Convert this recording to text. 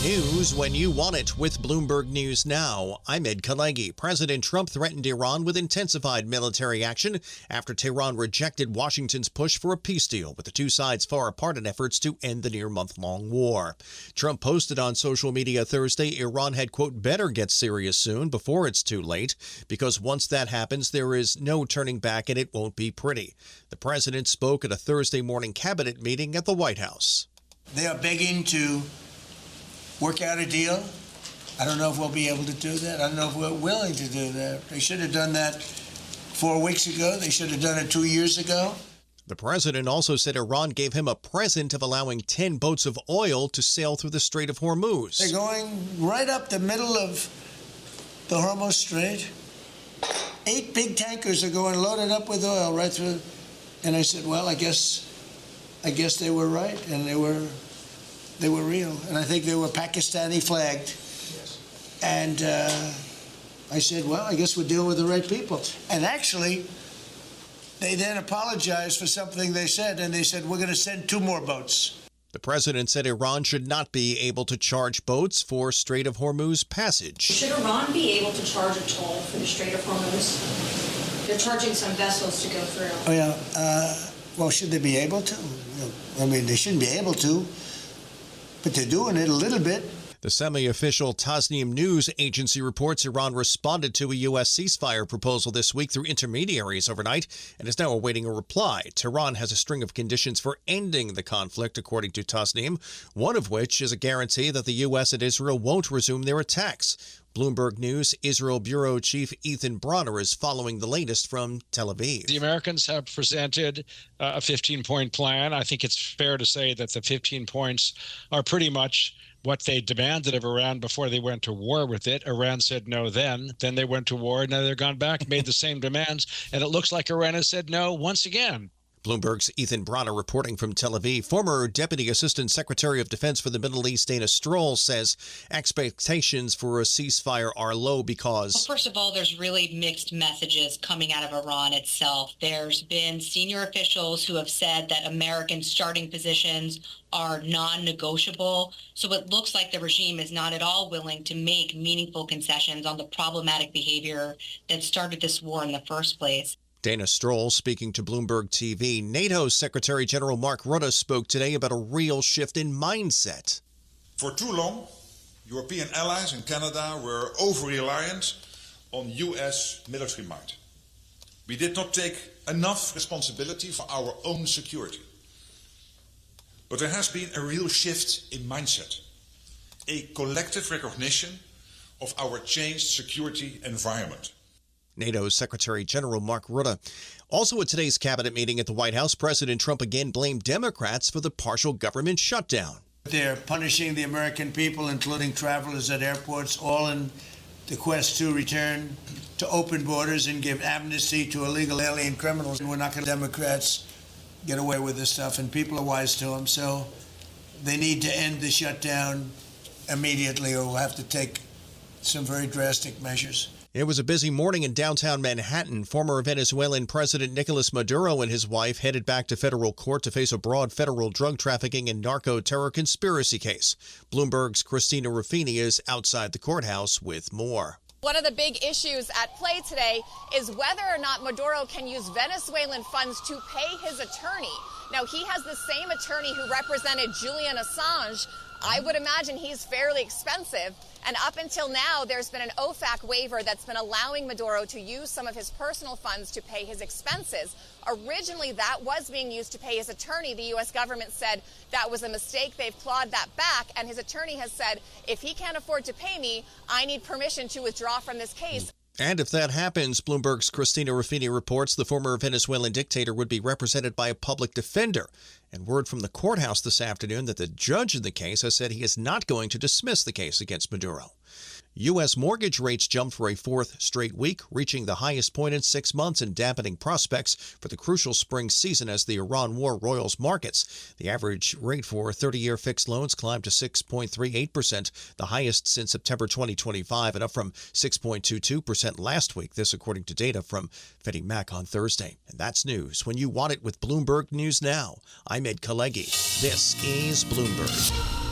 News when you want it with Bloomberg News Now. I'm Kalegi. President Trump threatened Iran with intensified military action after Tehran rejected Washington's push for a peace deal with the two sides far apart in efforts to end the near-month-long war. Trump posted on social media Thursday Iran had, quote, better get serious soon before it's too late, because once that happens, there is no turning back and it won't be pretty. The president spoke at a Thursday morning cabinet meeting at the White House. They are begging to work out a deal. I don't know if we'll be able to do that. I don't know if we're willing to do that. They should have done that 4 weeks ago. They should have done it 2 years ago. The president also said Iran gave him a present of allowing 10 boats of oil to sail through the Strait of Hormuz. They're going right up the middle of the Hormuz Strait. 8 big tankers are going loaded up with oil right through. And I said, well, I guess they were right, and they were real, and I think they were Pakistani flagged. Yes. And I said, well, I guess we're dealing with the right people. And actually, they then apologized for something they said, and they said, we're going to send 2 more boats. The president said Iran should not be able to charge boats for Strait of Hormuz passage. Should Iran be able to charge a toll for the Strait of Hormuz? They're charging some vessels to go through. Oh, yeah. Well, should they be able to? I mean, they shouldn't be able to. But they're doing it a little bit. The semi-official Tasnim news agency reports Iran responded to a U.S. ceasefire proposal this week through intermediaries overnight and is now awaiting a reply. Tehran has a string of conditions for ending the conflict, according to Tasnim, one of which is a guarantee that the U.S. and Israel won't resume their attacks. Bloomberg News Israel Bureau Chief Ethan Bronner is following the latest from Tel Aviv. The Americans have presented a 15-point plan. I think it's fair to say that the 15 points are pretty much what they demanded of Iran before they went to war with it. Iran said no then they went to war, now they've gone back, made the same demands, and it looks like Iran has said no once again. Bloomberg's Ethan Bronner reporting from Tel Aviv. Former Deputy Assistant Secretary of Defense for the Middle East, Dana Stroll, says expectations for a ceasefire are low because... Well, first of all, there's really mixed messages coming out of Iran itself. There's been senior officials who have said that American starting positions are non-negotiable. So it looks like the regime is not at all willing to make meaningful concessions on the problematic behavior that started this war in the first place. Dana Stroll speaking to Bloomberg TV. NATO's Secretary General Mark Rutte spoke today about a real shift in mindset. For too long, European allies and Canada were over-reliant on U.S. military might. We did not take enough responsibility for our own security. But there has been a real shift in mindset, a collective recognition of our changed security environment. NATO's Secretary General Mark Rutte. Also at today's cabinet meeting at the White House, President Trump again blamed Democrats for the partial government shutdown. They're punishing the American people, including travelers at airports, all in the quest to return to open borders and give amnesty to illegal alien criminals. And we're not going to let Democrats get away with this stuff, and people are wise to them. So they need to end the shutdown immediately, or we'll have to take some very drastic measures. It was a busy morning in downtown Manhattan. Former Venezuelan President Nicolas Maduro and his wife headed back to federal court to face a broad federal drug trafficking and narco-terror conspiracy case. Bloomberg's Christina Ruffini is outside the courthouse with more. One of the big issues at play today is whether or not Maduro can use Venezuelan funds to pay his attorney. Now, he has the same attorney who represented Julian Assange. I would imagine he's fairly expensive. And up until now, there's been an OFAC waiver that's been allowing Maduro to use some of his personal funds to pay his expenses. Originally, that was being used to pay his attorney. The U.S. government said that was a mistake. They've clawed that back. And his attorney has said, if he can't afford to pay me, I need permission to withdraw from this case. And if that happens, Bloomberg's Christina Ruffini reports the former Venezuelan dictator would be represented by a public defender. And word from the courthouse this afternoon that the judge in the case has said he is not going to dismiss the case against Maduro. U.S. mortgage rates jumped for a fourth straight week, reaching the highest point in 6 months and dampening prospects for the crucial spring season as the Iran war roils markets. The average rate for 30-year fixed loans climbed to 6.38%, the highest since September 2025, and up from 6.22% last week. This according to data from Freddie Mac on Thursday. And that's news when you want it with Bloomberg News Now. I'm Kalegi. This is Bloomberg.